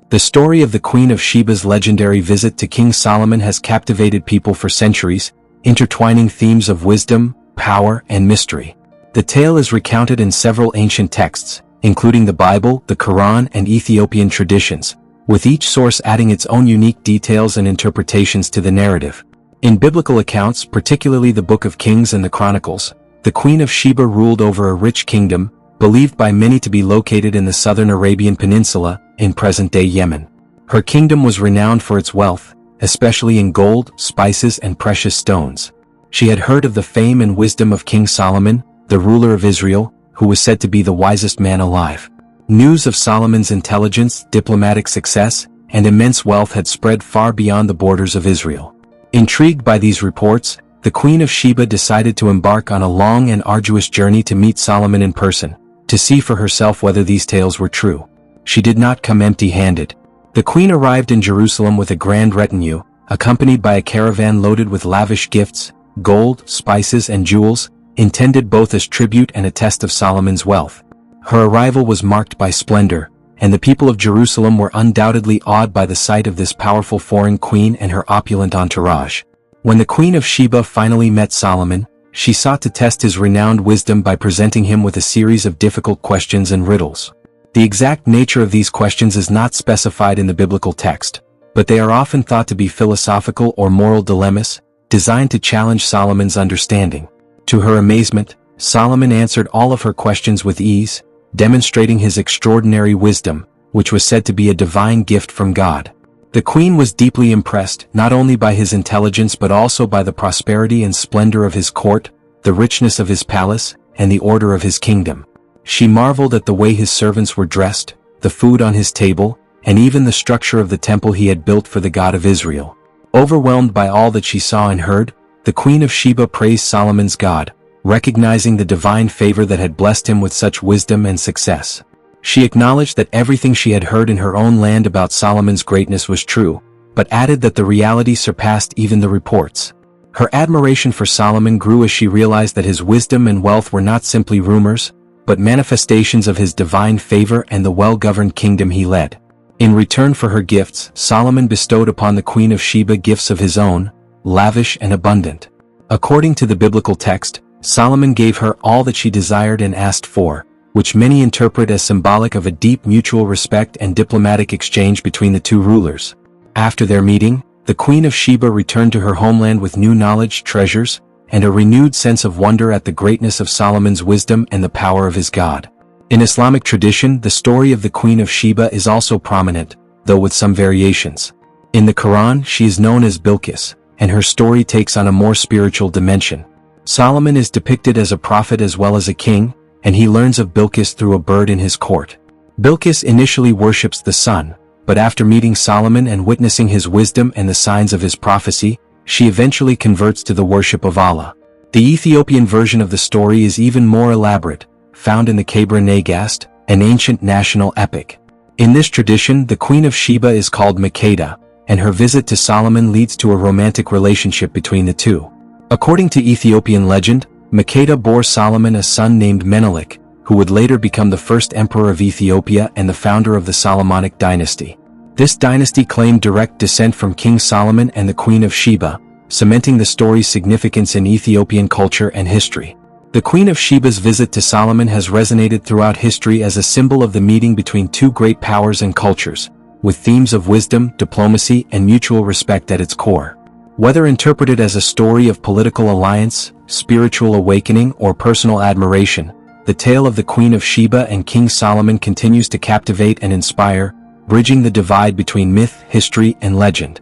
The story of the Queen of Sheba's legendary visit to King Solomon has captivated people for centuries, intertwining themes of wisdom, power, and mystery. The tale is recounted in several ancient texts, including the Bible, the Quran, and Ethiopian traditions, with each source adding its own unique details and interpretations to the narrative. In biblical accounts, particularly the Book of Kings and the Chronicles, the Queen of Sheba ruled over a rich kingdom, believed by many to be located in the southern Arabian Peninsula, in present-day Yemen. Her kingdom was renowned for its wealth, especially in gold, spices, and precious stones. She had heard of the fame and wisdom of King Solomon, the ruler of Israel, who was said to be the wisest man alive. News of Solomon's intelligence, diplomatic success, and immense wealth had spread far beyond the borders of Israel. Intrigued by these reports, the Queen of Sheba decided to embark on a long and arduous journey to meet Solomon in person, to see for herself whether these tales were true. She did not come empty-handed. The queen arrived in Jerusalem with a grand retinue, accompanied by a caravan loaded with lavish gifts, gold, spices, and jewels, intended both as tribute and a test of Solomon's wealth. Her arrival was marked by splendor, and the people of Jerusalem were undoubtedly awed by the sight of this powerful foreign queen and her opulent entourage. When the Queen of Sheba finally met Solomon, she sought to test his renowned wisdom by presenting him with a series of difficult questions and riddles. The exact nature of these questions is not specified in the biblical text, but they are often thought to be philosophical or moral dilemmas, designed to challenge Solomon's understanding. To her amazement, Solomon answered all of her questions with ease, demonstrating his extraordinary wisdom, which was said to be a divine gift from God. The queen was deeply impressed, not only by his intelligence but also by the prosperity and splendor of his court, the richness of his palace, and the order of his kingdom. She marveled at the way his servants were dressed, the food on his table, and even the structure of the temple he had built for the God of Israel. Overwhelmed by all that she saw and heard, the Queen of Sheba praised Solomon's God, recognizing the divine favor that had blessed him with such wisdom and success. She acknowledged that everything she had heard in her own land about Solomon's greatness was true, but added that the reality surpassed even the reports. Her admiration for Solomon grew as she realized that his wisdom and wealth were not simply rumors, but manifestations of his divine favor and the well-governed kingdom he led. In return for her gifts, Solomon bestowed upon the Queen of Sheba gifts of his own, lavish and abundant. According to the biblical text, Solomon gave her all that she desired and asked for, which many interpret as symbolic of a deep mutual respect and diplomatic exchange between the two rulers. After their meeting, the Queen of Sheba returned to her homeland with new knowledge, treasures, and a renewed sense of wonder at the greatness of Solomon's wisdom and the power of his God. In Islamic tradition, the story of the Queen of Sheba is also prominent, though with some variations. In the Quran, she is known as Bilqis, and her story takes on a more spiritual dimension. Solomon is depicted as a prophet as well as a king, and he learns of Bilqis through a bird in his court. Bilqis initially worships the sun, but after meeting Solomon and witnessing his wisdom and the signs of his prophecy, she eventually converts to the worship of Allah. The Ethiopian version of the story is even more elaborate, found in the Kabra Nagast, an ancient national epic. In this tradition, the Queen of Sheba is called Makeda, and her visit to Solomon leads to a romantic relationship between the two. According to Ethiopian legend, Makeda bore Solomon a son named Menelik, who would later become the first emperor of Ethiopia and the founder of the Solomonic dynasty. This dynasty claimed direct descent from King Solomon and the Queen of Sheba, cementing the story's significance in Ethiopian culture and history. The Queen of Sheba's visit to Solomon has resonated throughout history as a symbol of the meeting between two great powers and cultures, with themes of wisdom, diplomacy, and mutual respect at its core. Whether interpreted as a story of political alliance, spiritual awakening, or personal admiration, the tale of the Queen of Sheba and King Solomon continues to captivate and inspire, bridging the divide between myth, history, and legend.